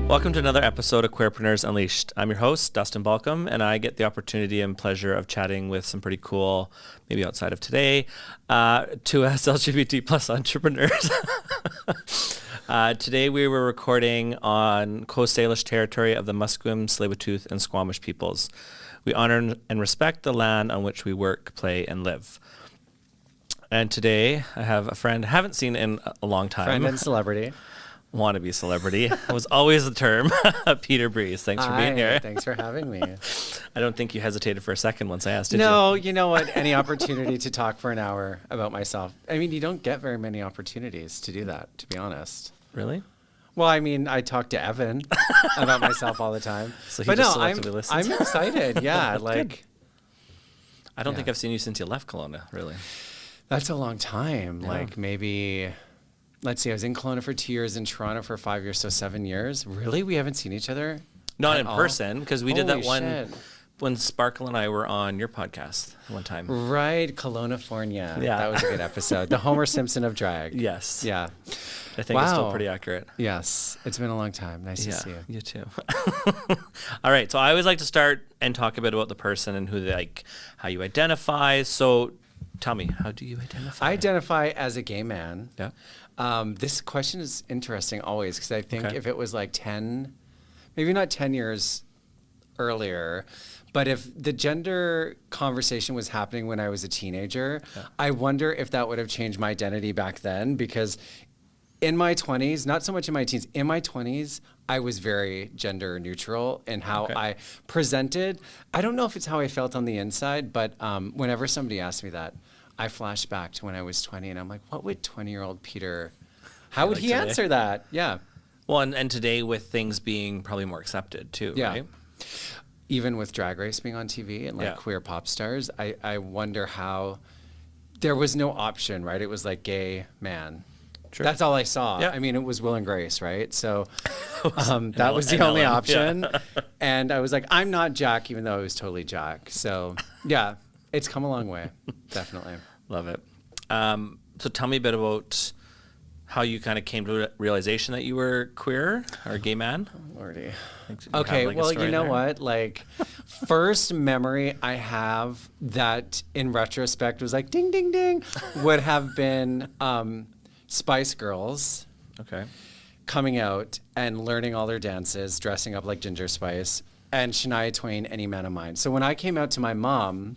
Welcome to another episode of Queerpreneurs Unleashed. I'm your host, Dustyn Baulkham, and I get the opportunity and pleasure of chatting with some pretty cool, maybe outside of today, two LGBT plus entrepreneurs. Today we were recording on Coast Salish territory of the Musqueam, Tsleil-Waututh, and Squamish peoples. We honor and respect the land on which we work, play, and live. And today I have a friend I haven't seen in a long time. Friend and celebrity. Wannabe celebrity. It was always the term. Peter Breeze, thanks for being here. Thanks for having me. I don't think you hesitated for a second once I asked, did No, you know what? Any opportunity to talk for an hour about myself. I mean, you don't get very many opportunities to do that, to be honest. Really? Well, I mean, I talk to Evan about myself all the time. So he just selectively listens? I'm excited. Yeah, like. I don't think I've seen you since you left Kelowna, really. That's a long time. Yeah. Like maybe, let's see, I was in Kelowna for 2 years, in Toronto for 5 years, so 7 years. Really? We haven't seen each other? Not in person, because we did that one shit. when Sparkle and I were on your podcast one time. Right, Kelowna-fornia. Yeah. That was a good episode. The Homer Simpson of drag. Yes. Yeah. I think it's still pretty accurate. Yes. It's been a long time. Nice to see you. You too. All right. So I always like to start and talk a bit about the person and who they like, how you identify. So tell me, how do you identify? I identify as a gay man. Yeah. This question is interesting always because I think Okay. if it was like 10, maybe not 10 years earlier, but if the gender conversation was happening when I was a teenager, I wonder if that would have changed my identity back then, because in my 20s, not so much in my teens, in my 20s, I was very gender neutral in how I presented. I don't know if it's how I felt on the inside, but whenever somebody asks me that, I flash back to when I was 20 and I'm like, what would 20-year-old Peter, how would he answer that? Yeah. Well, and today with things being probably more accepted too, right? Even with Drag Race being on TV and like queer pop stars, I wonder how there was no option, right? It was like gay man. True. That's all I saw. Yeah. I mean, it was Will and Grace, right? So that was the only option. And I was like, I'm not Jack, even though I was totally Jack. So yeah, it's come a long way. Definitely. Love it. So tell me a bit about how you kind of came to the realization that you were queer or a gay man. Lordy. Okay, Well, you know what? Like, first memory I have that in retrospect was like, ding, ding, ding, would have been Spice Girls. Okay. Coming out and learning all their dances, dressing up like Ginger Spice, and Shania Twain, Any Man of Mine. So when I came out to my mom,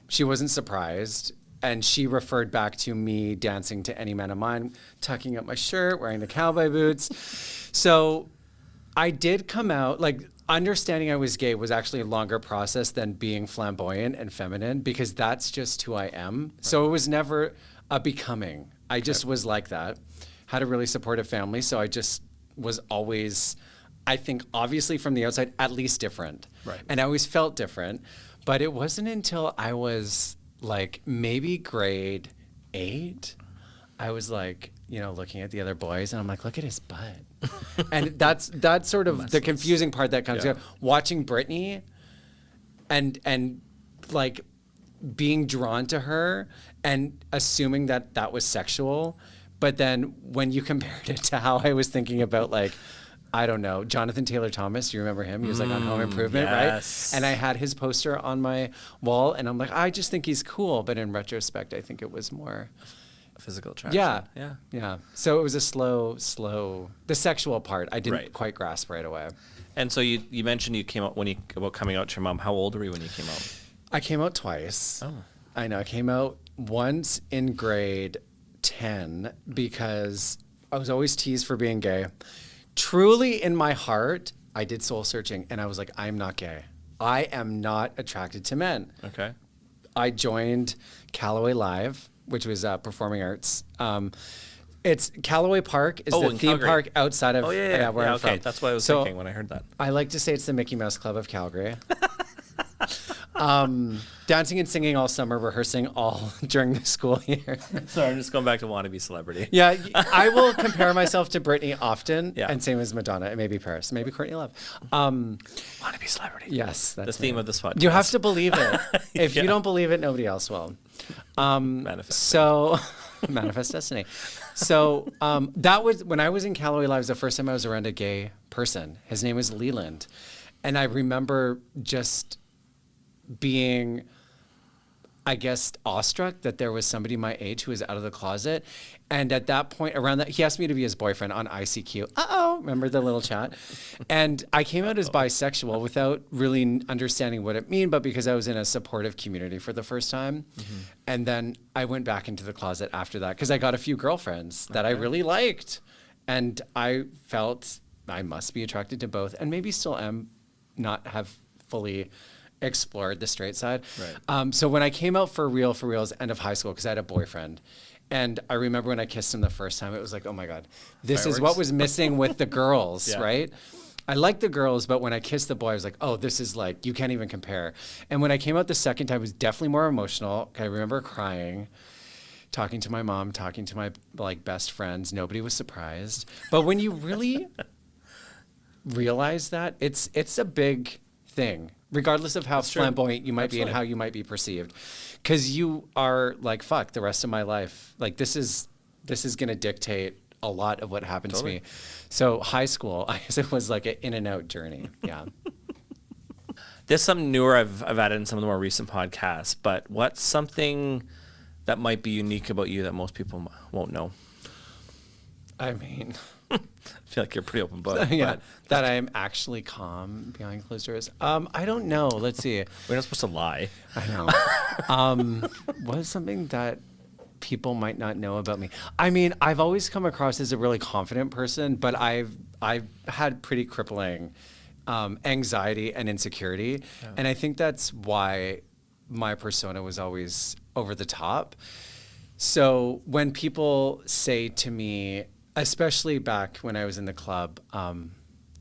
she wasn't surprised. And she referred back to me dancing to Any Man of Mine, tucking up my shirt, wearing the cowboy boots. So I did come out, like, understanding I was gay was actually a longer process than being flamboyant and feminine, because that's just who I am. Right. So it was never a becoming. I just was like that. Had a really supportive family, so I just was always, I think, obviously from the outside, at least different. Right. And I always felt different. But it wasn't until I was like maybe grade 8, I was like, you know, looking at the other boys and I'm like, look at his butt. And that's sort of the confusing part that comes together. Watching Britney and like being drawn to her and assuming that that was sexual. But then when you compared it to how I was thinking about, like, I don't know, Jonathan Taylor Thomas, you remember him? He was like on Home Improvement, yes. right? And I had his poster on my wall and I'm like, I just think he's cool. But in retrospect, I think it was more physical attraction. Yeah. So it was a slow, the sexual part I didn't quite grasp right away. And so you mentioned you came out about coming out to your mom. How old were you when you came out? I came out twice. Oh. I know. I came out once in grade 10 because I was always teased for being gay. Truly in my heart, I did soul searching and I was like, I'm not gay. I am not attracted to men. Okay. I joined Callaway Live, which was performing arts. It's Callaway Park is the theme Calgary. Park outside of where I'm from. That's what I was thinking when I heard that. I like to say it's the Mickey Mouse Club of Calgary. Dancing and singing all summer, rehearsing all during the school year. Sorry, I'm just going back to wannabe celebrity. Yeah, I will compare myself to Britney often, Yeah. and same as Madonna, and maybe Paris, maybe Courtney Love. Wannabe celebrity. Yes, that's the theme me. of this podcast. You have to believe it. If you don't believe it, nobody else will. Manifest. So, manifest destiny. So that was when I was in Callaway Lives. The first time I was around a gay person. His name was Leland, and I remember just being, I guess, awestruck that there was somebody my age who was out of the closet. And at that point, around that, he asked me to be his boyfriend on ICQ. Remember the little chat? And I came out as bisexual without really understanding what it meant, but because I was in a supportive community for the first time. Mm-hmm. And then I went back into the closet after that because I got a few girlfriends that I really liked. And I felt I must be attracted to both, and maybe still am, not have fully explored the straight side. Right. So when I came out for real, it was end of high school because I had a boyfriend. And I remember when I kissed him the first time, it was like, oh my God, this is what was missing with the girls, right? I liked the girls, but when I kissed the boy, I was like, oh, this is like, you can't even compare. And when I came out the second time, it was definitely more emotional. I remember crying, talking to my mom, talking to my like best friends. Nobody was surprised. But when you really realize that, it's a big thing, regardless of how flamboyant you might be and how you might be perceived. Because you are like, fuck, the rest of my life, like this is going to dictate a lot of what happens to me. So high school, I guess it was like an in and out journey. Yeah. There's something newer I've added in some of the more recent podcasts, but what's something that might be unique about you that most people won't know? I mean, I feel like you're a pretty open book. Yeah, that I am actually calm behind closed doors. I don't know. Let's see. We're not supposed to lie. I know. What is something that people might not know about me? I mean, I've always come across as a really confident person, but I've had pretty crippling anxiety and insecurity, and I think that's why my persona was always over the top. So when people say to me, especially back when I was in the club,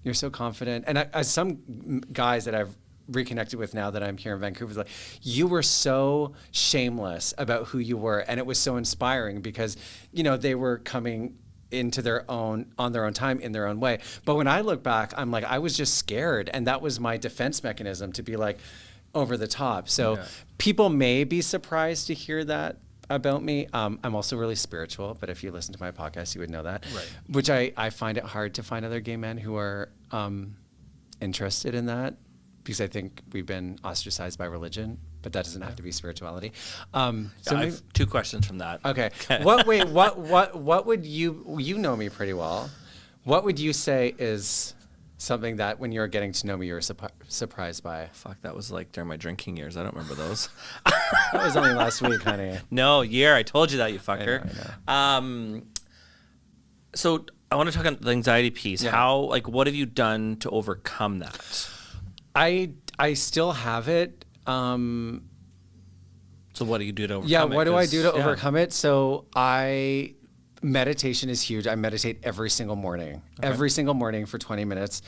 you're so confident. And some guys that I've reconnected with now that I'm here in Vancouver, like, you were so shameless about who you were. And it was so inspiring because, you know, they were coming into their own, on their own time, in their own way. But when I look back, I'm like, I was just scared. And that was my defense mechanism, to be like over the top. So people may be surprised to hear that about me. I'm also really spiritual, but if you listen to my podcast, you would know that. Right. Which I find it hard to find other gay men who are interested in that, because I think we've been ostracized by religion, but that doesn't have to be spirituality. So I have two questions from that. Okay. What would you know me pretty well. What would you say is something that when you were getting to know me, you were surprised by? Fuck, that was like during my drinking years. I don't remember those. That was only last week, honey. No, year. I told you that, you fucker. I know. So I want to talk on the anxiety piece. Yeah. How, like, what have you done to overcome that? I still have it. So what do you do to overcome it? Yeah, what do I do to overcome it? So meditation is huge. I meditate every single morning. Okay. Every single morning for 20 minutes.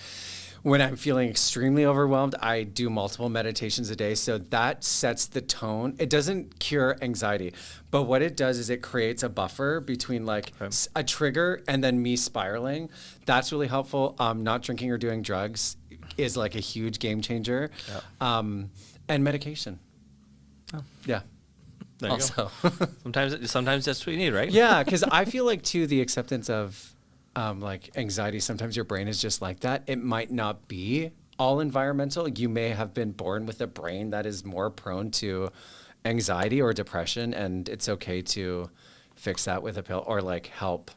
When I'm feeling extremely overwhelmed, I do multiple meditations a day. So that sets the tone. It doesn't cure anxiety, but what it does is it creates a buffer between like a trigger and then me spiraling. That's really helpful. Not drinking or doing drugs is like a huge game changer. Yeah. And medication. Oh. Yeah. There you also go. Sometimes that's what you need, right? Yeah, because I feel like too, the acceptance of like anxiety, sometimes your brain is just like that. It might not be all environmental. You may have been born with a brain that is more prone to anxiety or depression, and it's okay to fix that with a pill or like help.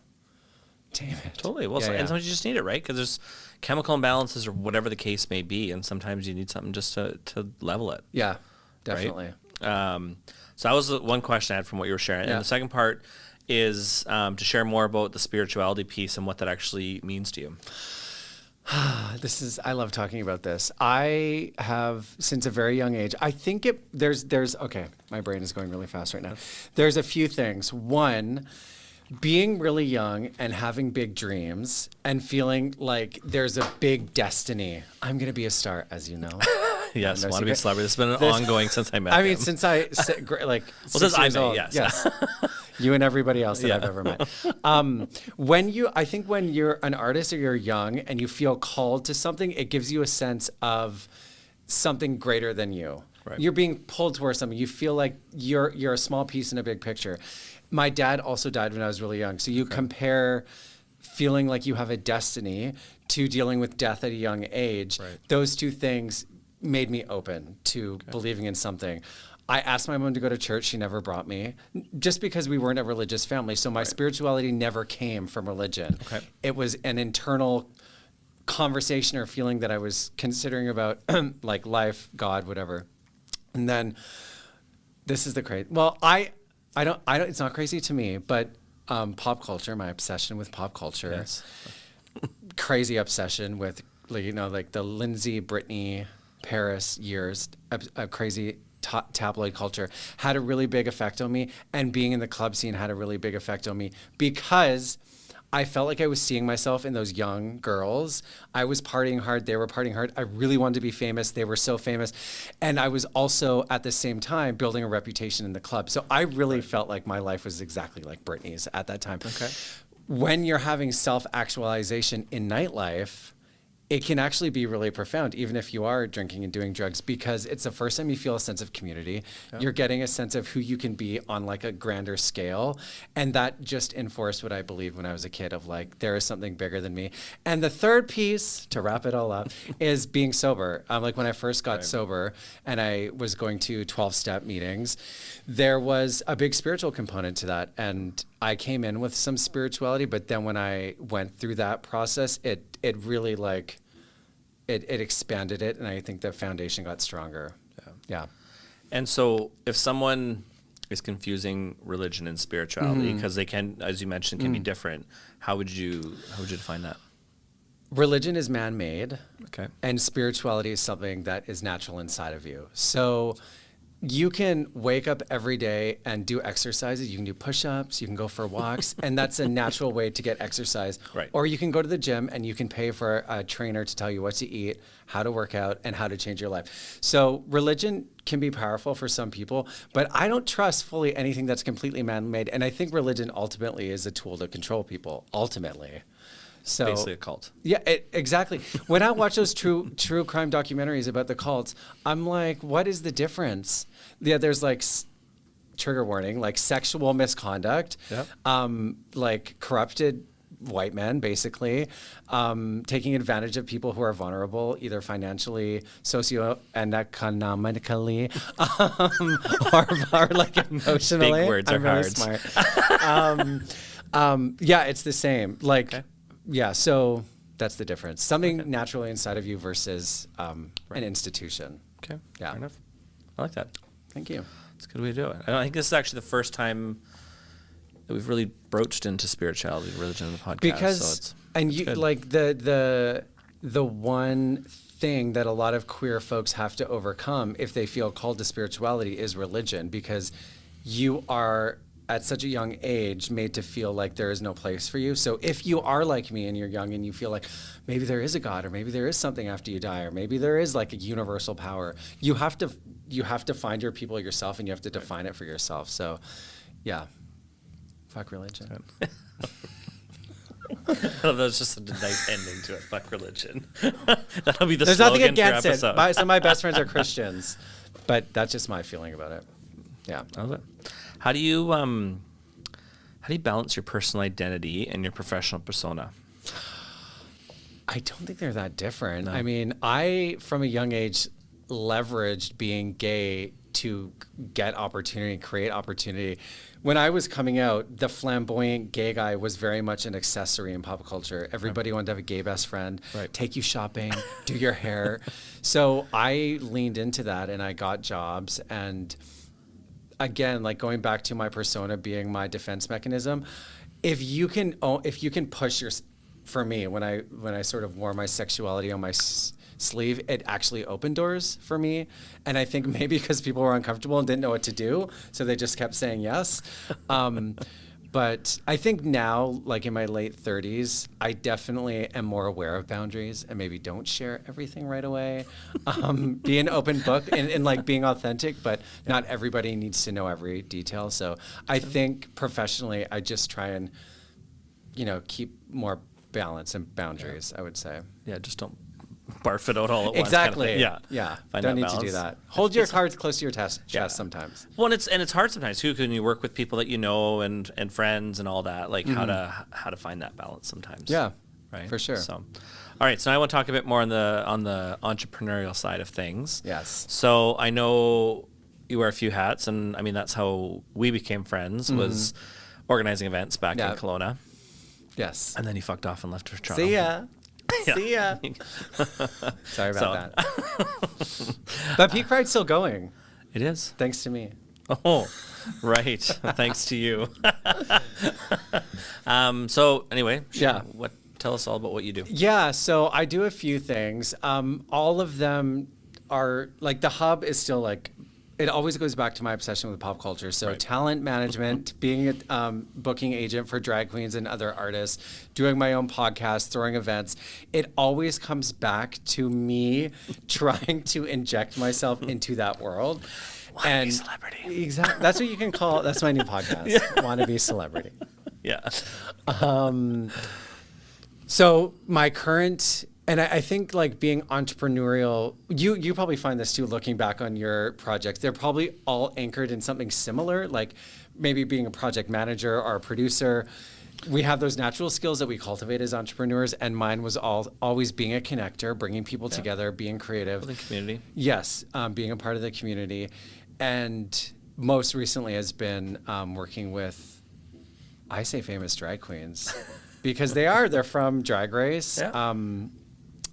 Damn it. Totally. Well, and sometimes you just need it, right? Because there's chemical imbalances or whatever the case may be, and sometimes you need something just to level it. Yeah, definitely. Right? So that was the one question I had from what you were sharing. Yeah. And the second part is to share more about the spirituality piece and what that actually means to you. I love talking about this. I have, since a very young age, I think there's okay, my brain is going really fast right now. There's a few things. One, being really young and having big dreams and feeling like there's a big destiny. I'm going to be a star, as you know. Yes, want to be a celebrity. This has been ongoing since I met him. I mean, since I, like, since I met, yes. You and everybody else that I've ever met. I think when you're an artist or you're young and you feel called to something, it gives you a sense of something greater than you. Right. You're being pulled towards something. You feel like you're a small piece in a big picture. My dad also died when I was really young. So you compare feeling like you have a destiny to dealing with death at a young age. Right. Those two things made me open to believing in something. I asked my mom to go to church. She never brought me, just because we weren't a religious family. So my spirituality never came from religion. Okay. It was an internal conversation or feeling that I was considering about like life, God, whatever. And then this is the crazy. Well, I don't. It's not crazy to me, but pop culture, my obsession with pop culture, Yes. crazy obsession with like the Lindsay, Britney, Paris years, a crazy tabloid culture had a really big effect on me, and being in the club scene had a really big effect on me because I felt like I was seeing myself in those young girls. I was partying hard. They were partying hard. I really wanted to be famous. They were so famous. And I was also at the same time building a reputation in the club. So I really felt like my life was exactly like Britney's at that time. Okay. When you're having self-actualization in nightlife, it can actually be really profound, even if you are drinking and doing drugs, because it's the first time you feel a sense of community. Yeah. You're getting a sense of who you can be on like a grander scale. And that just enforced what I believed when I was a kid of like, there is something bigger than me. And the third piece, to wrap it all up, is being sober. Like when I first got sober and I was going to 12-step meetings, there was a big spiritual component to that. And I came in with some spirituality, but then when I went through that process, it really like, it expanded it, and I think the foundation got stronger. Yeah. And so if someone is confusing religion and spirituality, because they can, as you mentioned, can be different, how would you define that? Religion is man-made, Okay. and spirituality is something that is natural inside of you. So you can wake up every day and do exercises. You can do push-ups, you can go for walks, and that's a natural way to get exercise. Right. Or you can go to the gym and you can pay for a trainer to tell you what to eat, how to work out, and how to change your life. So religion can be powerful for some people, but I don't trust fully anything that's completely man-made. And I think religion ultimately is a tool to control people, ultimately. So Basically a cult. Yeah, exactly. When I watch those true crime documentaries about the cults, I'm like, what is the difference? Yeah, there's like trigger warning, like sexual misconduct, like corrupted white men, basically, taking advantage of people who are vulnerable, either financially, socio and economically, or like emotionally. Big words are really hard. Smart. Yeah, it's the same. Like. Okay. Yeah, so that's the difference. Something naturally inside of you versus an institution. Okay, yeah. Fair enough. I like that. Thank you. It's a good way to do it. I think this is actually the first time that we've really broached into spirituality, religion in the podcast. Because, so it's you good. like the one thing that a lot of queer folks have to overcome if they feel called to spirituality is religion, because you are at such a young age made to feel like there is no place for you. So if you are like me and you're young and you feel like maybe there is a God, or maybe there is something after you die, or maybe there is like a universal power, you have to find your people yourself, and you have to define it for yourself. So yeah, fuck religion. That's just a nice ending to it. Fuck religion. That'll be the There's slogan nothing against for episode. it. Some of my best friends are Christians, but that's just my feeling about it. Yeah. I love it. How do you balance your personal identity and your professional persona? I don't think they're that different. No. I mean, I, from a young age, leveraged being gay to get opportunity, create opportunity. When I was coming out, the flamboyant gay guy was very much an accessory in pop culture. Everybody wanted to have a gay best friend, take you shopping, do your hair. So I leaned into that, and I got jobs. And again, like going back to my persona being my defense mechanism, if you can push for me, when I sort of wore my sexuality on my sleeve, it actually opened doors for me. And I think maybe because people were uncomfortable and didn't know what to do, so they just kept saying yes. But I think now, like in my late 30s, I definitely am more aware of boundaries and maybe don't share everything right away. Be an open book and like being authentic, but not everybody needs to know every detail. So I think professionally, I just try and, keep more balance and boundaries, I would say. Yeah, just don't barf it out all at once. Exactly. Kind of thing. Yeah. Find Don't that need to do balance. that. Hold your cards close to your chest sometimes. Well, and it's hard sometimes too, when you work with people that you know and friends and all that, like how to find that balance sometimes. Yeah, right. For sure. So, all right. So now I want to talk a bit more on the entrepreneurial side of things. Yes. So I know you wear a few hats, and I mean that's how we became friends was organizing events back in Kelowna. Yes. And then you fucked off and left for Toronto. See ya. Yeah. See ya. Sorry about that. But Peak Pride's still going. It is. Thanks to me. Oh, right. Thanks to you. So anyway, tell us all about what you do. Yeah, so I do a few things. All of them are like the hub is still like it always goes back to my obsession with pop culture. So talent management, being a booking agent for drag queens and other artists, doing my own podcast, throwing events. It always comes back to me trying to inject myself into that world. Wannabe celebrity. Exactly. That's what you can call. That's my new podcast. Wannabe celebrity. Yeah. So my current, and I think like being entrepreneurial, you probably find this too, looking back on your projects, they're probably all anchored in something similar, like maybe being a project manager or a producer. We have those natural skills that we cultivate as entrepreneurs, and mine was always being a connector, bringing people together, being creative. Building community. Yes, being a part of the community. And most recently has been working with, I say famous drag queens, because they're from Drag Race. Yeah.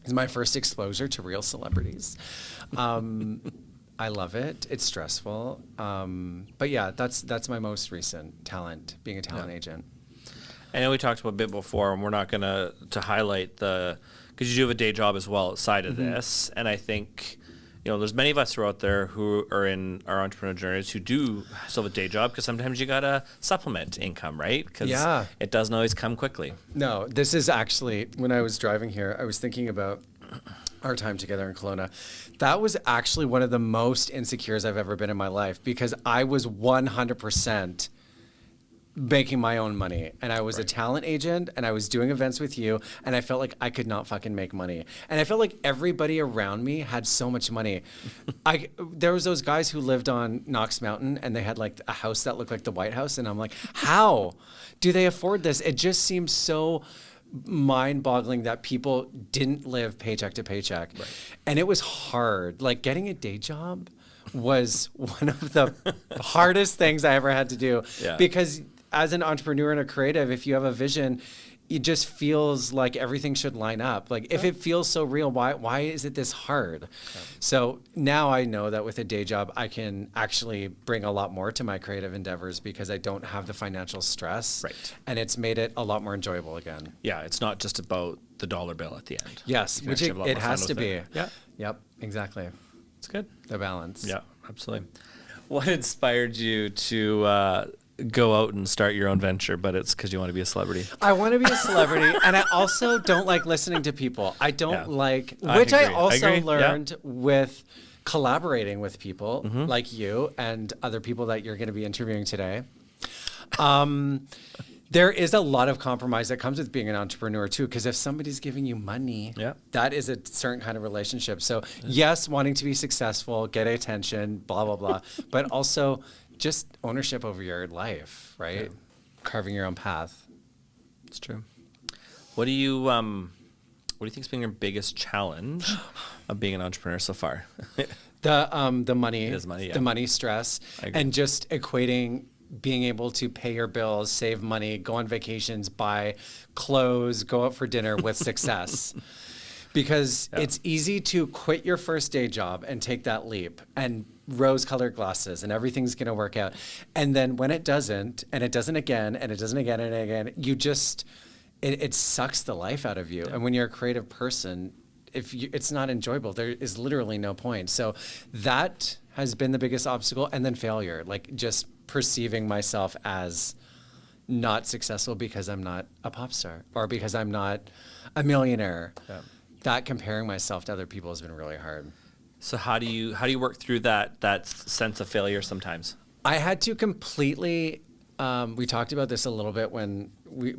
It's my first exposure to real celebrities. I love it. It's stressful. But yeah, that's my most recent talent, being a talent agent. I know we talked about a bit before, and we're not going to highlight because you do have a day job as well outside of this. And I think, there's many of us who are out there who are in our entrepreneurial journeys who do still have a day job, because sometimes you got to supplement income, right? Because it doesn't always come quickly. No, this is actually, when I was driving here, I was thinking about our time together in Kelowna. That was actually one of the most insecure I've ever been in my life, because I was 100% making my own money, and I was a talent agent, and I was doing events with you, and I felt like I could not fucking make money, and I felt like everybody around me had so much money. There was those guys who lived on Knox Mountain, and they had like a house that looked like the White House, and I'm like, how do they afford this? It just seems so mind-boggling that people didn't live paycheck to paycheck, and it was hard. Like getting a day job was one of the hardest things I ever had to do, because as an entrepreneur and a creative, if you have a vision, it just feels like everything should line up. Like if it feels so real, why is it this hard? So now I know that with a day job, I can actually bring a lot more to my creative endeavors, because I don't have the financial stress. Right. And it's made it a lot more enjoyable again. Yeah, it's not just about the dollar bill at the end. Yes, which it has to be. Yeah. Yep, exactly. It's good. The balance. Yeah, absolutely. What inspired you to go out and start your own venture? But it's because you want to be a celebrity. I want to be a celebrity, and I also don't like listening to people. I don't like, which I also learned with collaborating with people like you and other people that you're going to be interviewing today. There is a lot of compromise that comes with being an entrepreneur too, because if somebody's giving you money, that is a certain kind of relationship. So yes, wanting to be successful, get attention, blah, blah, blah, but also just ownership over your life, right? Carving your own path. It's true. What do you think has been your biggest challenge of being an entrepreneur so far? The money, the money stress, and just equating being able to pay your bills, save money, go on vacations, buy clothes, go out for dinner with success. Because it's easy to quit your first day job and take that leap and rose-colored glasses and everything's going to work out. And then when it doesn't, and it doesn't again, and it doesn't again and again, you just, it sucks the life out of you. And when you're a creative person, it's not enjoyable. There is literally no point. So that has been the biggest obstacle. And then failure, like just perceiving myself as not successful because I'm not a pop star or because I'm not a millionaire. That comparing myself to other people has been really hard. So how do you work through that sense of failure sometimes? I had to completely we talked about this a little bit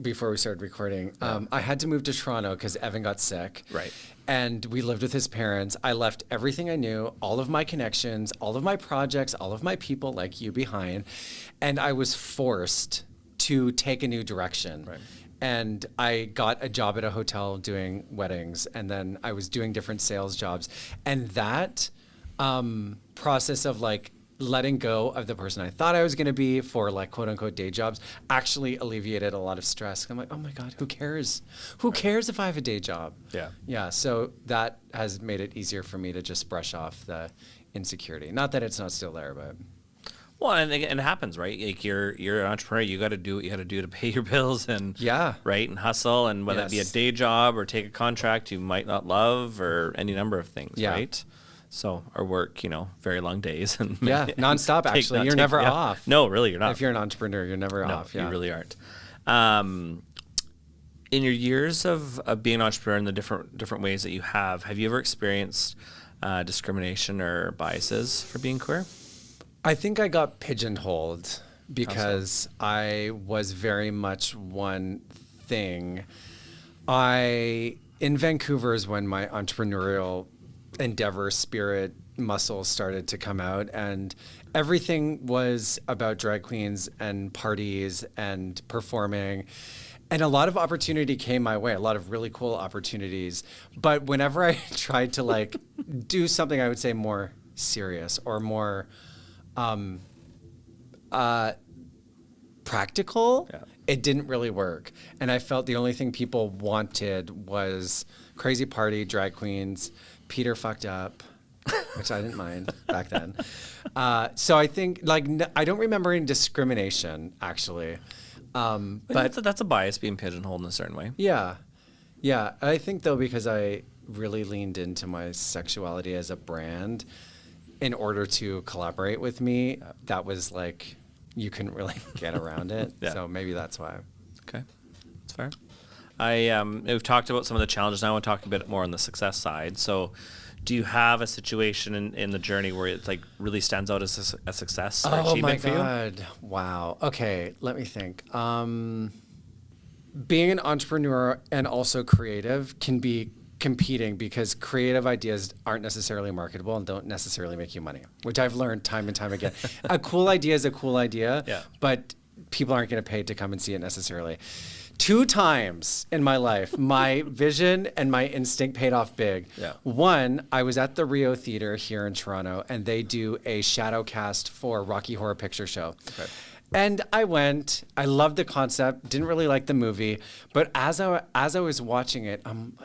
before we started recording. I had to move to Toronto because Evan got sick. Right. And we lived with his parents. I left everything I knew, all of my connections, all of my projects, all of my people like you behind. And I was forced to take a new direction. Right. And I got a job at a hotel doing weddings. And then I was doing different sales jobs. And that process of like letting go of the person I thought I was going to be for like quote unquote day jobs actually alleviated a lot of stress. I'm like, oh my God, who cares? Who cares if I have a day job? Yeah. Yeah. So that has made it easier for me to just brush off the insecurity. Not that it's not still there, but. Well, and it happens, right? Like you're an entrepreneur, you got to do what you got to do to pay your bills and right, and hustle, and whether it be a day job or take a contract you might not love or any number of things, right? So our work, very long days and nonstop. Actually, you're never off. No, really, you're not. If you're an entrepreneur, you're never off. You really aren't. In your years of being an entrepreneur in the different ways that you have you ever experienced discrimination or biases for being queer? I think I got pigeonholed because I was very much one thing. In Vancouver is when my entrepreneurial endeavor spirit muscles started to come out, and everything was about drag queens and parties and performing. And a lot of opportunity came my way, a lot of really cool opportunities. But whenever I tried to like do something I would say more serious or more practical, it didn't really work. And I felt the only thing people wanted was crazy party, drag queens, Peter fucked up, which I didn't mind back then. So I think I don't remember any discrimination actually. But that's a bias, being pigeonholed in a certain way. Yeah. I think though, because I really leaned into my sexuality as a brand in order to collaborate with me, that was like, you couldn't really get around it. So maybe that's why. Okay, that's fair. We've talked about some of the challenges. Now I want to talk a bit more on the success side. So do you have a situation in the journey where it like really stands out as a success or achievement for you? Oh my God. Wow. Okay. Let me think. Being an entrepreneur and also creative can be competing because creative ideas aren't necessarily marketable and don't necessarily make you money, which I've learned time and time again. A cool idea is a cool idea, but people aren't going to pay to come and see it necessarily. 2 times in my life, my vision and my instinct paid off big. One, I was at the Rio Theater here in Toronto, and they do a shadow cast for Rocky Horror Picture Show. Okay. And I went. I loved the concept. Didn't really like the movie, but as I was watching it,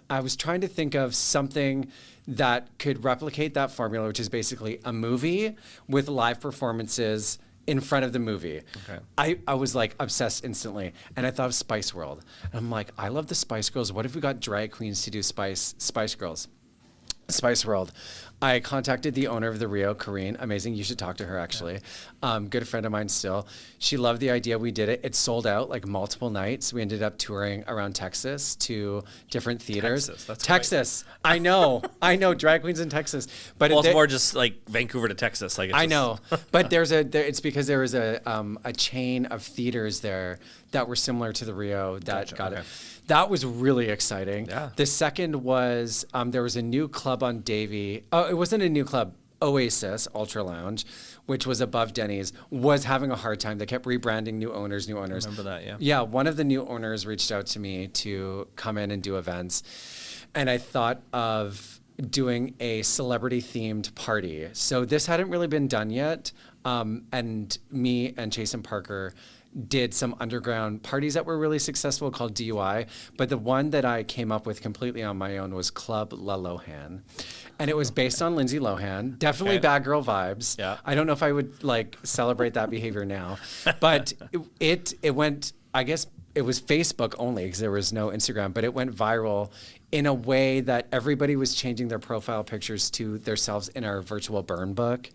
I was trying to think of something that could replicate that formula, which is basically a movie with live performances in front of the movie. Okay. I was like obsessed instantly, and I thought of Spice World. And I'm like, I love the Spice Girls. What if we got drag queens to do Spice Girls? Spice World. I contacted the owner of the Rio, Corrine. Amazing. You should talk to her, actually. Good friend of mine still. She loved the idea. We did it. It sold out like multiple nights. We ended up touring around Texas to different theaters. Texas. I know. Drag queens in Texas. But it's more just like Vancouver to Texas. Like I know. But it's because there was a chain of theaters there that were similar to the Rio that got it. That was really exciting. Yeah. The second was there was a new club on Davie. Oh, it wasn't a new club. Oasis Ultra Lounge, which was above Denny's, was having a hard time. They kept rebranding, new owners. I remember that, yeah. Yeah, one of the new owners reached out to me to come in and do events. And I thought of doing a celebrity-themed party. So this hadn't really been done yet. And me and Jason Parker did some underground parties that were really successful called DUI. But the one that I came up with completely on my own was Club La Lohan. And it was based on Lindsay Lohan. Definitely bad girl vibes. Yeah. I don't know if I would like celebrate that behavior now. But it went, I guess it was Facebook only because there was no Instagram, but it went viral in a way that everybody was changing their profile pictures to themselves in our virtual burn book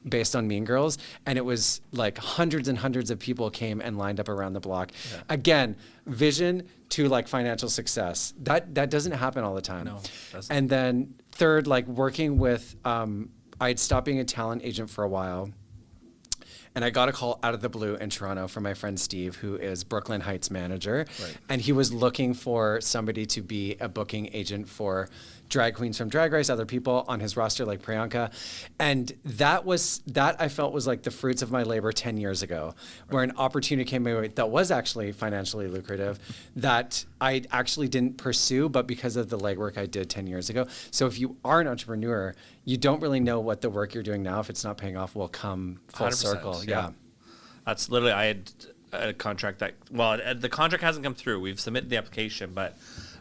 based on Mean Girls. And it was like hundreds and hundreds of people came and lined up around the block. Yeah. Again, vision to like financial success. That doesn't happen all the time. No, doesn't. And then third, like working with, I had stopped being a talent agent for a while. And I got a call out of the blue in Toronto from my friend Steve, who is Brooklyn Heights manager. Right. And he was looking for somebody to be a booking agent for drag queens from Drag Race, other people on his roster like Priyanka. And that I felt was like the fruits of my labor 10 years ago, where an opportunity came my way that was actually financially lucrative that I actually didn't pursue, but because of the legwork I did 10 years ago. So if you are an entrepreneur, you don't really know what the work you're doing now, if it's not paying off, will come full 100%, circle. Yeah. That's literally, I had a contract that, well, the contract hasn't come through. We've submitted the application, but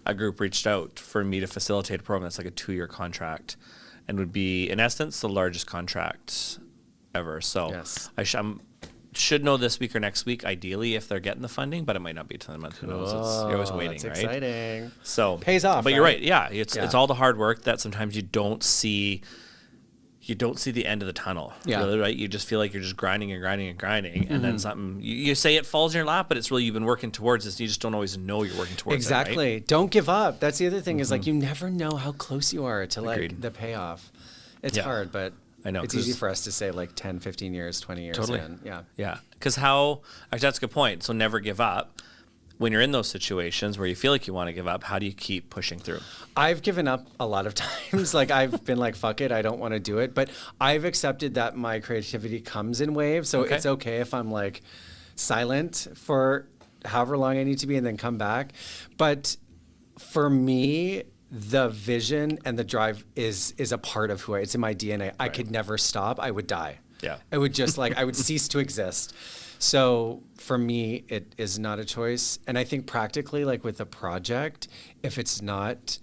a group reached out for me to facilitate a program that's like a 2-year contract and would be, in essence, the largest contract ever. So Yes. I should know this week or next week, ideally, if they're getting the funding, but it might not be till the month. Who knows? You're always waiting, that's right? exciting. So Pays off, but you're right? right. Yeah, it's all the hard work that sometimes you don't see. You don't see the end of the tunnel, Yeah. really, right? You just feel like you're just grinding and grinding and grinding, and then something you say it falls in your lap, but it's really you've been working towards this. You just don't always know you're working towards Exactly. it. Right? Don't give up. That's the other thing is like you never know how close you are to like Agreed. the payoff. It's Yeah. hard, but I know, it's 'cause- easy for us to say like 10, 15 years, 20 years Totally. in. Yeah. Yeah, because actually that's a good point. So never give up. When you're in those situations where you feel like you want to give up, how do you keep pushing through? I've given up a lot of times. Like I've been like, fuck it, I don't want to do it. But I've accepted that my creativity comes in waves. So Okay. it's okay if I'm like silent for however long I need to be and then come back. But for me, the vision and the drive is a part of who it's in my DNA. I could never stop. I would die. Yeah. I would just like, I would cease to exist. So for me, it is not a choice. And I think practically, like with a project, if it's not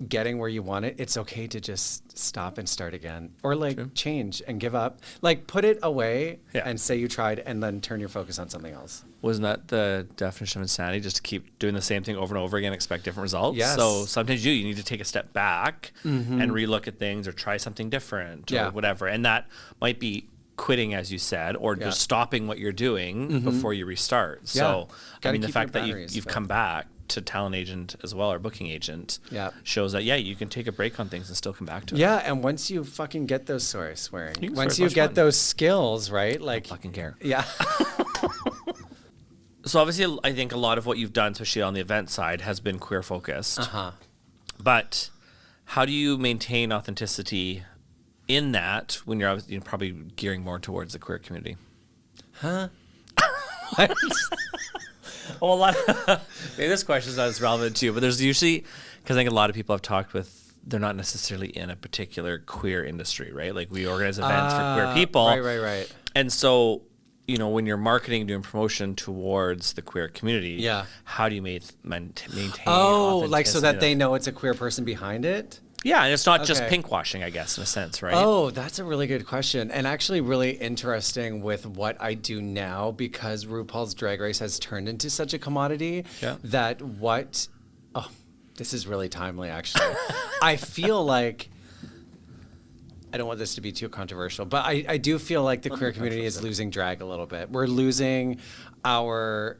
getting where you want it, it's okay to just stop and start again or like change and give up. Like put it away and say you tried and then turn your focus on something else. Wasn't that the definition of insanity? Just to keep doing the same thing over and over again, expect different results? Yes. So sometimes you need to take a step back and relook at things or try something different or whatever. And that might be quitting, as you said, or just stopping what you're doing before you restart. So, I mean, the fact that you've come back to talent agent as well, or booking agent, shows that, you can take a break on things and still come back to it. Yeah, and once you fucking get those, once you much get fun. those skills, right? Like, I don't fucking care. yeah. So obviously, I think a lot of what you've done, especially on the event side, has been queer focused. Uh-huh. But how do you maintain authenticity in that when you're obviously probably gearing more towards the queer community? Huh? Well, a lot of, maybe this question is not as relevant to you, but there's usually, because I think a lot of people I've talked with, they're not necessarily in a particular queer industry, right? Like we organize events for queer people. Right. And so, when you're marketing, doing promotion towards the queer community, how do you maintain like so that authenticity? they know it's a queer person behind it? Yeah, and it's not just Okay. pink washing, I guess, in a sense, right? Oh, that's a really good question. And actually really interesting with what I do now because RuPaul's Drag Race has turned into such a commodity that this is really timely actually. I feel like, I don't want this to be too controversial, but I do feel like the queer community is losing drag a little bit. We're losing our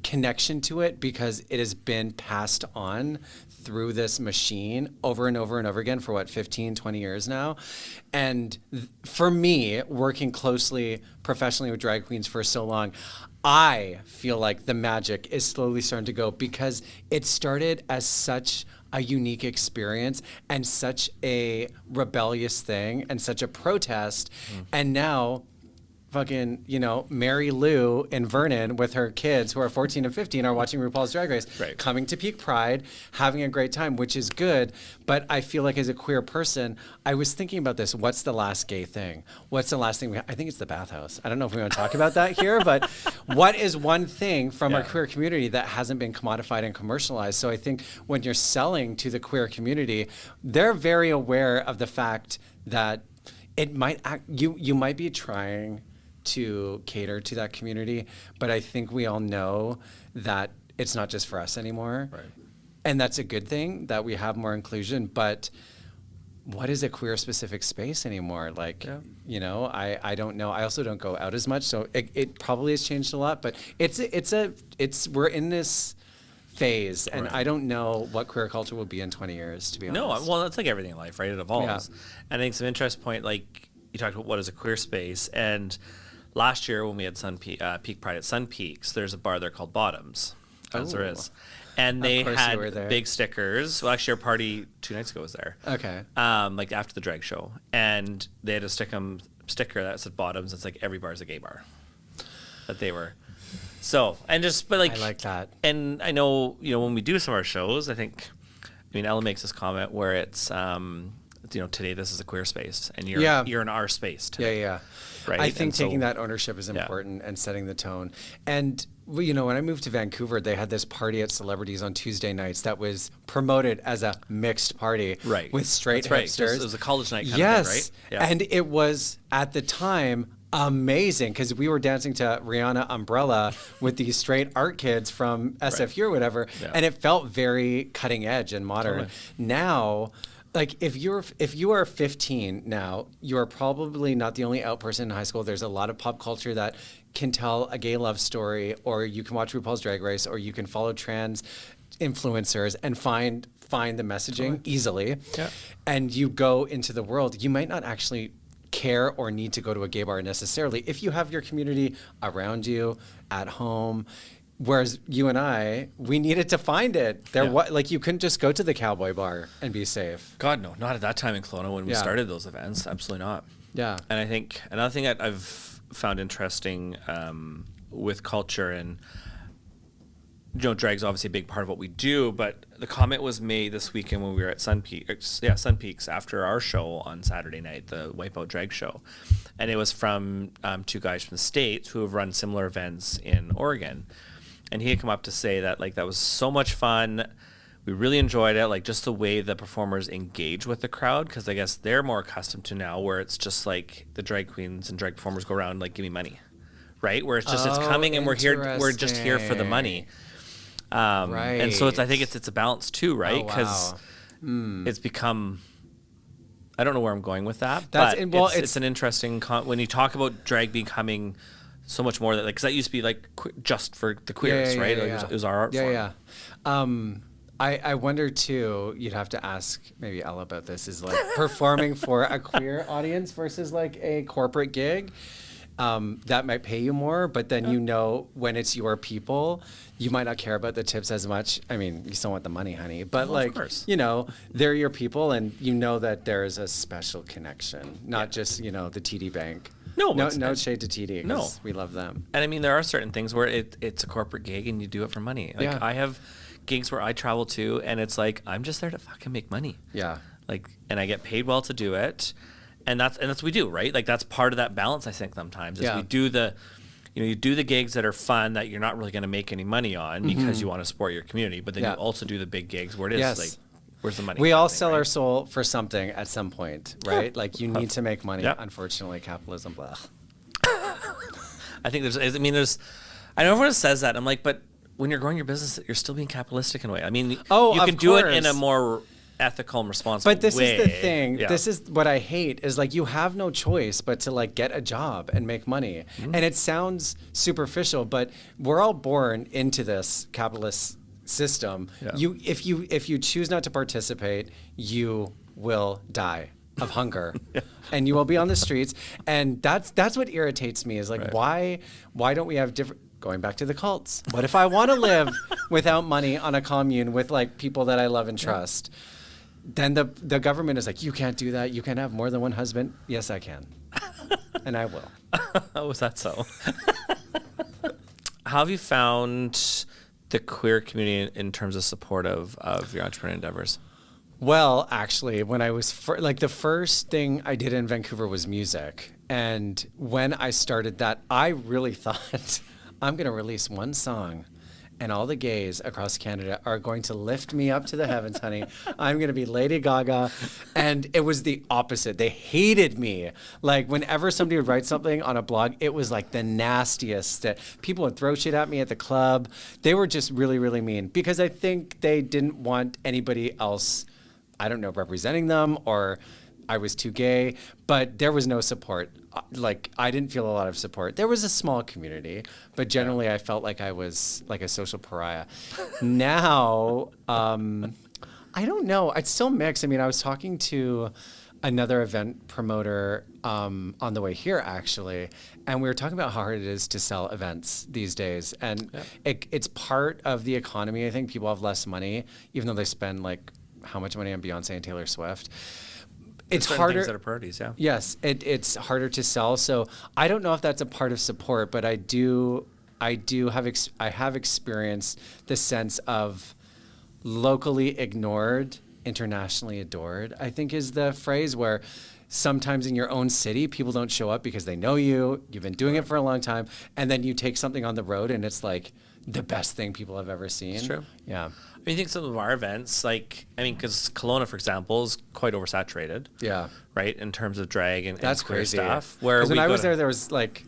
connection to it because it has been passed on through this machine over and over and over again for 15, 20 years now. And for me, working closely professionally with drag queens for so long, I feel like the magic is slowly starting to go because it started as such a unique experience and such a rebellious thing and such a protest. And now fucking, Mary Lou in Vernon with her kids who are 14 and 15 are watching RuPaul's Drag Race, coming to Peak Pride, having a great time, which is good. But I feel like as a queer person, I was thinking about this. What's the last gay thing? What's the last thing? I think it's the bathhouse. I don't know if we want to talk about that here, but what is one thing from our queer community that hasn't been commodified and commercialized? So I think when you're selling to the queer community, they're very aware of the fact that it might you might be trying to cater to that community, but I think we all know that it's not just for us anymore. Right. And that's a good thing that we have more inclusion, but what is a queer specific space anymore? Like, I don't know. I also don't go out as much, so it probably has changed a lot, but we're in this phase, and I don't know what queer culture will be in 20 years, to be honest. No, well, that's like everything in life, right? It evolves. And I think some interesting point, like you talked about what is a queer space, and last year when we had Peak Pride at Sun Peaks, there's a bar there called Bottoms, as there is. And they had big stickers. Well, actually, our party 2 nights ago was there. Okay. Like after the drag show. And they had a sticker that said Bottoms. It's like every bar is a gay bar. That they were. So, and just, but like. I like that. And I know, when we do some of our shows, I think, Ella makes this comment where it's, today this is a queer space. And you're in our space today. Yeah. Right? I think taking that ownership is important and setting the tone. And when I moved to Vancouver, they had this party at Celebrities on Tuesday nights that was promoted as a mixed party with straight hipsters. It was a college night kind of thing, right? Yeah. And it was, at the time, amazing because we were dancing to Rihanna Umbrella with these straight art kids from SFU or whatever. Yeah. And it felt very cutting edge and modern. Totally. Now, like if you are 15 now, you are probably not the only out person in high school. There's a lot of pop culture that can tell a gay love story, or you can watch RuPaul's Drag Race, or you can follow trans influencers and find the messaging easily. Yeah. And you go into the world, you might not actually care or need to go to a gay bar necessarily if you have your community around you at home. Whereas you and I, we needed to find it. Like you couldn't just go to the cowboy bar and be safe. God, no, not at that time in Kelowna when we started those events. Absolutely not. Yeah. And I think another thing that I've found interesting with culture, and drag's obviously a big part of what we do, but the comment was made this weekend when we were at Sun Peaks after our show on Saturday night, the Wipeout Drag Show. And it was from 2 guys from the States who have run similar events in Oregon. And he had come up to say that that was so much fun. We really enjoyed it, just the way the performers engage with the crowd, because I guess they're more accustomed to now where it's just like the drag queens and drag performers go around give me money, right? Where it's just it's coming and we're just here for the money. Right. And so I think it's a balance too, right? Because it's become. I don't know where I'm going with that, it's an interesting when you talk about drag becoming so much more because that used to be just for the queers, right? It was our art form. Yeah. I wonder too, you'd have to ask maybe Ella about this, is performing for a queer audience versus a corporate gig. That might pay you more, but then when it's your people, you might not care about the tips as much. I mean, you still want the money, honey, but of course. They're your people, and that there is a special connection, not just the TD Bank. No shade to TD. No, we love them. And I mean, there are certain things where it's a corporate gig and you do it for money. I have gigs where I travel to, and it's I'm just there to fucking make money. Yeah. And I get paid well to do it. And that's what we do, right? That's part of that balance, I think, sometimes, is we do you do the gigs that are fun that you're not really going to make any money on because you want to support your community, but then you also do the big gigs where it is where's the money? We all sell our soul for something at some point, right? You need to make money. Unfortunately, capitalism, blah. I think I know everyone says that. I'm but when you're growing your business, you're still being capitalistic in a way. I mean, you can do it in a more ethical and responsible way. But this is the thing. Yeah. This is what I hate is you have no choice but to get a job and make money. Mm-hmm. And it sounds superficial, but we're all born into this capitalist system. Yeah. If you choose not to participate, you will die of hunger. And you will be on the streets. And that's what irritates me is why don't we have different. Going back to the cults. What if I want to live without money on a commune with people that I love and trust? Then the government is you can't do that. You can't have more than one husband. Yes, I can. And I will. Oh, is that so? How have you found the queer community in terms of support of your entrepreneurial endeavors? Well, actually, when I was the first thing I did in Vancouver was music. And when I started that, I really thought I'm going to release one song and all the gays across Canada are going to lift me up to the heavens, honey. I'm going to be Lady Gaga. And it was the opposite. They hated me. Whenever somebody would write something on a blog, it was the nastiest. People would throw shit at me at the club. They were just really, really mean because I think they didn't want anybody else, I don't know, representing them, or I was too gay, but there was no support. I didn't feel a lot of support. There was a small community, but generally I felt like I was a social pariah. Now, I don't know. It's still mixed. I mean, I was talking to another event promoter on the way here, actually, and we were talking about how hard it is to sell events these days. And it's part of the economy. I think people have less money, even though they spend like how much money on Beyonce and Taylor Swift. It's harder. Things that are priorities, yeah. Yes, it's harder to sell. So I don't know if that's a part of support, but I have experienced the sense of locally ignored, internationally adored, I think is the phrase, where sometimes in your own city, people don't show up because they know you've been doing it for a long time, and then you take something on the road and it's like the best thing people have ever seen. It's true. Yeah. I think some of our events, because Kelowna, for example, is quite oversaturated. Yeah. Right, in terms of drag and That's queer crazy. stuff. Where when I was there was like...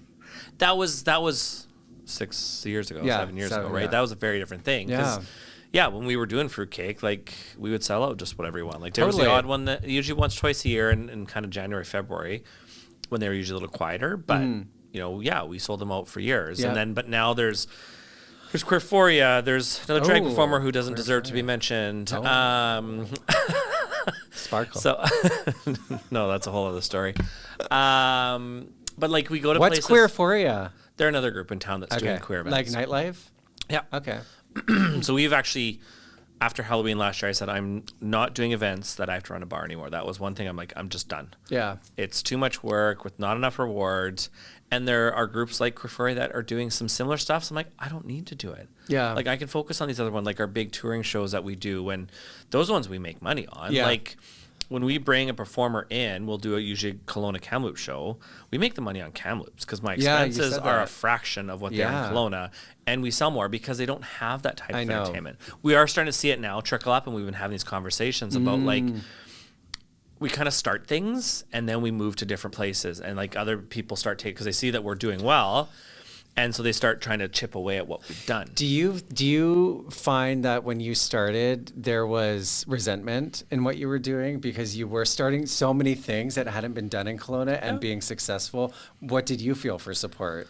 That was 6 years ago, 7 years ago, right? Yeah. That was a very different thing. Yeah. When we were doing fruitcake, like we would sell out just whatever you want. Like there was Totally. the odd one that usually once, twice a year in kind of January, February, when they were usually a little quieter. But we sold them out for years. Yeah. And then, but now there's Queerphoria. There's another drag performer who doesn't deserve to be mentioned. Sparkle. So no, that's a whole other story. But like we go to What's places. Queerphoria? They're another group in town that's doing queer events. Like nightlife? Yeah. Okay. So we've actually, after Halloween last year, I said, I'm not doing events that I have to run a bar anymore. That was one thing I'm just done. Yeah. It's too much work with not enough rewards. And there are groups like Queerpreneurs that are doing some similar stuff. So I'm like, I don't need to do it. Yeah. Like I can focus on these other ones, like our big touring shows that we do, when those ones we make money on. Yeah. Like when we bring a performer in, we'll do usually Kelowna Kamloops show. We make the money on Kamloops because my expenses are a fraction of what they are in Kelowna. And we sell more because they don't have that type of entertainment. We are starting to see it now trickle up, and we've been having these conversations about like, we kind of start things and then we move to different places, and like other people start taking, because they see that we're doing well, and so they start trying to chip away at what we've done. Do you find that when you started there was resentment in what you were doing because you were starting so many things that hadn't been done in Kelowna and being successful? What did you feel for support?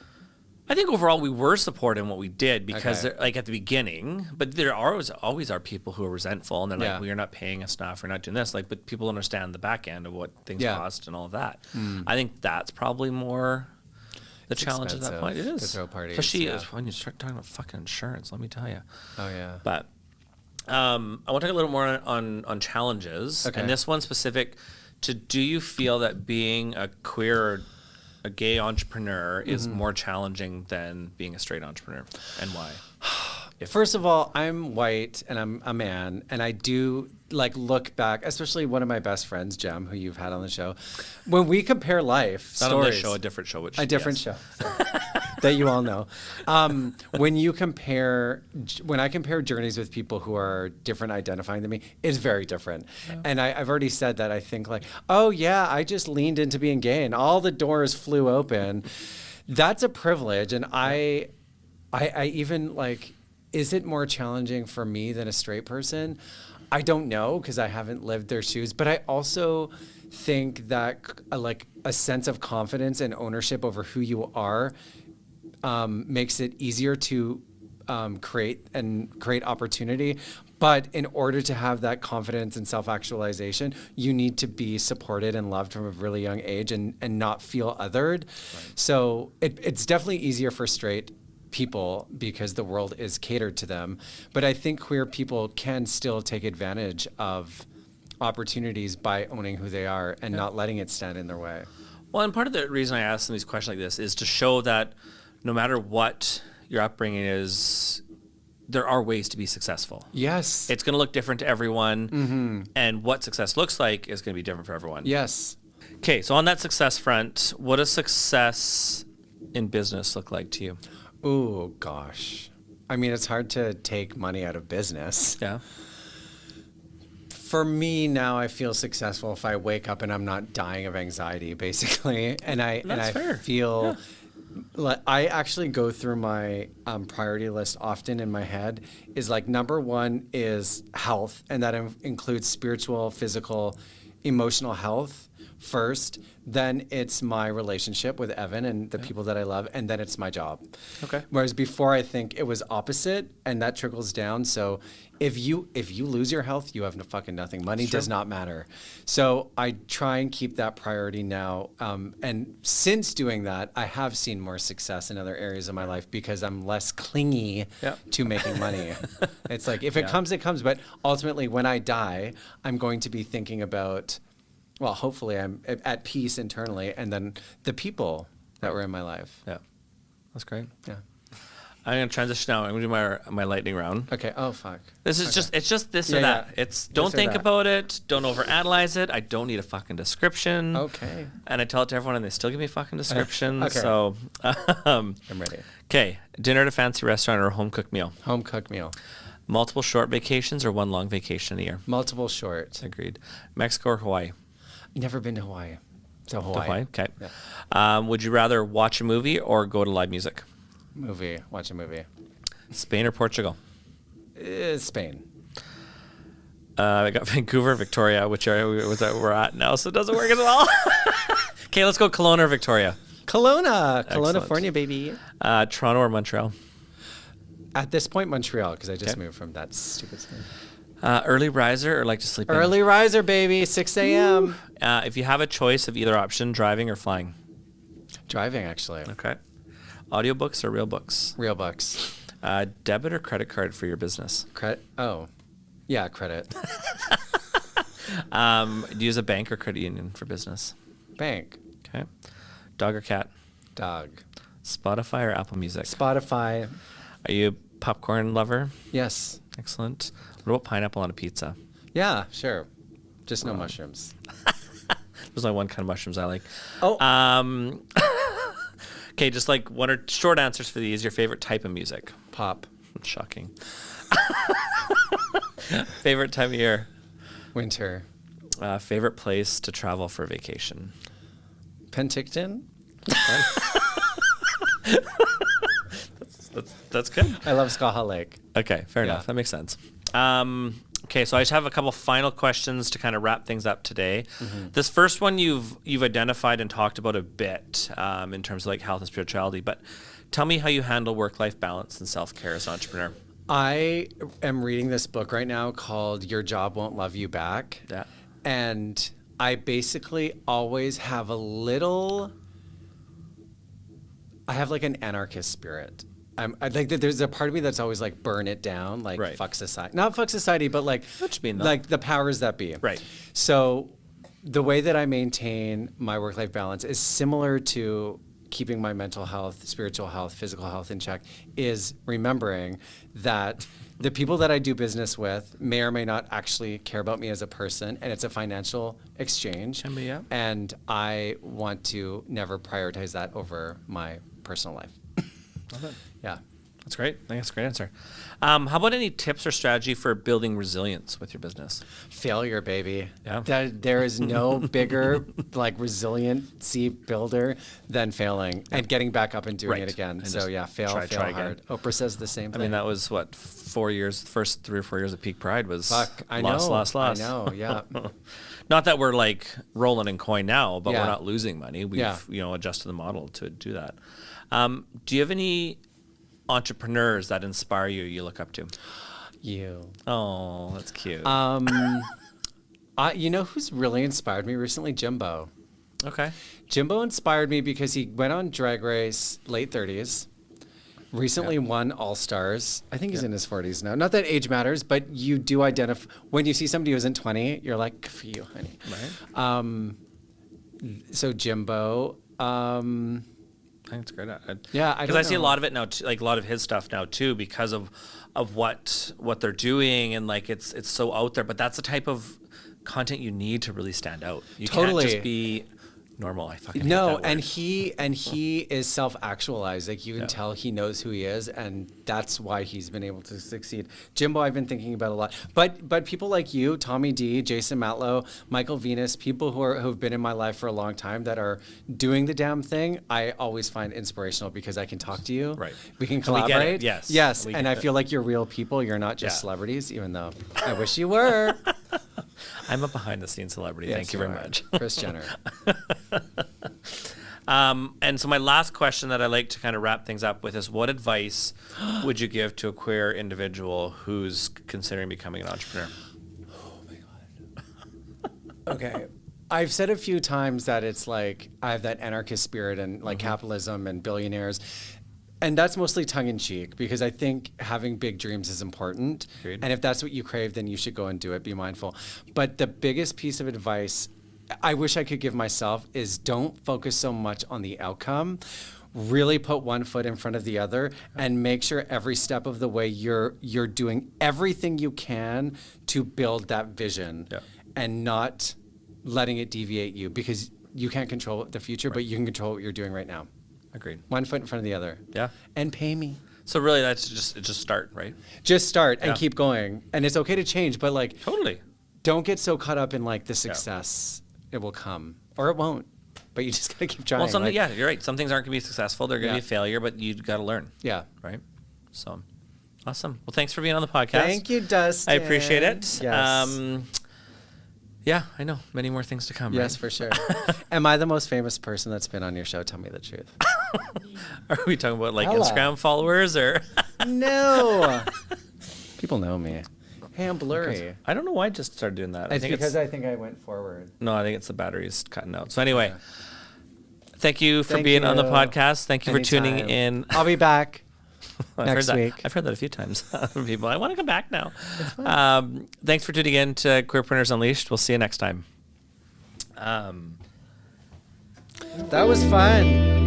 I think overall we were supporting what we did because like at the beginning, but there are always are people who are resentful, and they're like, well, you're not paying us enough, we're not doing this. Like, but people understand the back end of what things cost and all of that. I think that's probably more the challenge at that point. It is. To throw parties, especially when you start talking about fucking insurance, let me tell you. Oh yeah. But I want to talk a little more on challenges. Okay. And this one specific to, do you feel that being a queer or a gay entrepreneur is more challenging than being a straight entrepreneur, and why? First of all, I'm white and I'm a man, and I do like look back, especially one of my best friends, Jem, who you've had on the show. When we compare life Not stories, on this show, a different show. show that you all know. When I compare journeys with people who are different identifying than me, it's very different. Yeah. And I've already said that I think like, oh yeah, I just leaned into being gay and all the doors flew open. That's a privilege, and I even like. Is it more challenging for me than a straight person? I don't know, because I haven't lived their shoes. But I also think that like a sense of confidence and ownership over who you are makes it easier to create opportunity. But in order to have that confidence and self-actualization, you need to be supported and loved from a really young age and not feel othered. Right. So it's definitely easier for straight people because the world is catered to them. But I think queer people can still take advantage of opportunities by owning who they are and not letting it stand in their way. Well, and part of the reason I ask them these questions like this is to show that no matter what your upbringing is, there are ways to be successful. Yes. It's going to look different to everyone, and what success looks like is going to be different for everyone. Yes. Okay, so on that success front, what does success in business look like to you? Oh, gosh. I mean, it's hard to take money out of business. Yeah. For me now, I feel successful if I wake up and I'm not dying of anxiety, basically. And I feel like I actually go through my priority list often in my head. Is like number one is health, and that includes spiritual, physical, emotional health. first, then it's my relationship with Evan and the people that I love, and then it's my job. Okay. Whereas before, I think it was opposite, and that trickles down. So if you lose your health, you have fucking nothing. Money does not matter. So I try and keep that priority now. And since doing that, I have seen more success in other areas of my life because I'm less clingy to making money. It's like, if it comes, it comes. But ultimately, when I die, I'm going to be thinking about, well, hopefully I'm at peace internally, and then the people that were in my life. Yeah. That's great. Yeah. I'm going to transition now. I'm going to do my lightning round. Okay. Oh, fuck. This is it's just this or that. It's don't think about it. Don't overanalyze it. I don't need a fucking description. Okay. And I tell it to everyone and they still give me a fucking description. Okay. So, I'm ready. okay. Dinner at a fancy restaurant or a home cooked meal? Home cooked meal. Multiple short vacations or one long vacation a year? Multiple short. Agreed. Mexico or Hawaii? Never been to Hawaii. So Hawaii. Hawaii. Okay. Yeah. Would you rather watch a movie or go to live music? Movie. Watch a movie. Spain or Portugal? Spain. I got Vancouver, Victoria, which area we're at now, so it doesn't work as well. Okay, let's go Kelowna or Victoria. Kelowna. Excellent. California, baby. Toronto or Montreal? At this point, Montreal, because I just moved from that stupid city. Early riser or like to sleep in? Early riser, baby. 6 a.m. If you have a choice of either option, driving or flying? Driving, actually. Okay. Audiobooks or real books? Real bucks. Debit or credit card for your business? Credit. Oh, yeah, credit. Do you use a bank or credit union for business? Bank. Okay. Dog or cat? Dog. Spotify or Apple Music? Spotify. Are you a popcorn lover? Yes. Excellent. What about pineapple on a pizza? Yeah, sure. Just no mushrooms. There's only one kind of mushrooms I like. Oh. Okay, just like one or short answers for these. Your favorite type of music? Pop. Shocking. Favorite time of year? Winter. Favorite place to travel for vacation? Penticton. That's good. I love Skaha Lake. Okay, fair enough. That makes sense. Okay, so I just have a couple final questions to kind of wrap things up today. Mm-hmm. This first one you've identified and talked about a bit in terms of like health and spirituality, but tell me how you handle work-life balance and self-care as an entrepreneur. I am reading this book right now called Your Job Won't Love You Back. Yeah. And I basically always have I have like an anarchist spirit. I think that there's a part of me that's always like burn it down, like fuck society. Not fuck society, but like what you mean, though? Like the powers that be. Right. So the way that I maintain my work-life balance is similar to keeping my mental health, spiritual health, physical health in check, is remembering that the people that I do business with may or may not actually care about me as a person, and it's a financial exchange. Can be, yeah. And I want to never prioritize that over my personal life. Love it. Yeah. That's great. I think that's a great answer. How about any tips or strategy for building resilience with your business? Failure, baby. Yeah. There is no bigger like resiliency builder than failing and getting back up and doing it again. And so yeah, fail try hard. again. Oprah says the same thing. I mean, that was what, 4 years, first 3 or 4 years of peak pride was I loss. I know, yeah. Not that we're like rolling in coin now, but Yeah. we're not losing money. We've adjusted the model to do that. Do you have any entrepreneurs that inspire you look up to? You. Oh, that's cute. You know who's really inspired me recently? Jimbo. Okay. Jimbo inspired me because he went on Drag Race, late 30s. Recently won All Stars. I think he's in his 40s now. Not that age matters, but you do identify when you see somebody who isn't 20. You're like, good for you, honey. Right. So Jimbo. I think it's great. Yeah, because I see a lot of it now, like a lot of his stuff now too, because of what they're doing, and like it's so out there. But that's the type of content you need to really stand out. You can't just be normal. I fucking hate that word. and he is self-actualized. Like you can tell he knows who he is, and that's why he's been able to succeed. Jimbo, I've been thinking about a lot, but people like you, Tommy D, Jason Matlow, Michael Venus, people who've been in my life for a long time that are doing the damn thing, I always find inspirational because I can talk to you. Right. We can collaborate. collaborate. We get it. Yes. We And get I it. feel like you're real people. You're not just celebrities, even though I wish you were. I'm a behind-the-scenes celebrity. Yes, Thank you very are. much. Kris Jenner. And so my last question that I like to kind of wrap things up with is, what advice would you give to a queer individual who's considering becoming an entrepreneur? Okay. I've said a few times that it's like I have that anarchist spirit and like capitalism and billionaires. And that's mostly tongue in cheek because I think having big dreams is important. Agreed. And if that's what you crave, then you should go and do it. Be mindful. But the biggest piece of advice I wish I could give myself is don't focus so much on the outcome. Really put one foot in front of the other and make sure every step of the way you're doing everything you can to build that vision and not letting it deviate you, because you can't control the future, but you can control what you're doing right now. Agreed. One foot in front of the other. Yeah. And pay me. So really, that's just start, right? Just start and keep going. And it's okay to change, but like Totally. don't get so caught up in like the success. It will come or it won't. But you just gotta keep trying. Well, like, you're right. Some things aren't going to be successful. They're going to be a failure, but you got to learn. Yeah. Right? So, awesome. Well, thanks for being on the podcast. Thank you, Dustyn. I appreciate it. Yes. Yeah, I know. Many more things to come. Yes, right? for sure. Am I the most famous person that's been on your show? Tell me the truth. Are we talking about like Hello. Instagram followers or? No. People know me. Hey, I'm blurry. I don't know why I just started doing that. It's because I think I went forward. No, I think it's the batteries cutting out. So anyway, thank you for Thank being on the you. podcast. Thank you for tuning Anytime. in. I'll be back next I've week. I've heard that a few times from people. I want to come back now. Thanks for tuning in to Queerpreneurs Unleashed. We'll see you next time. That was fun.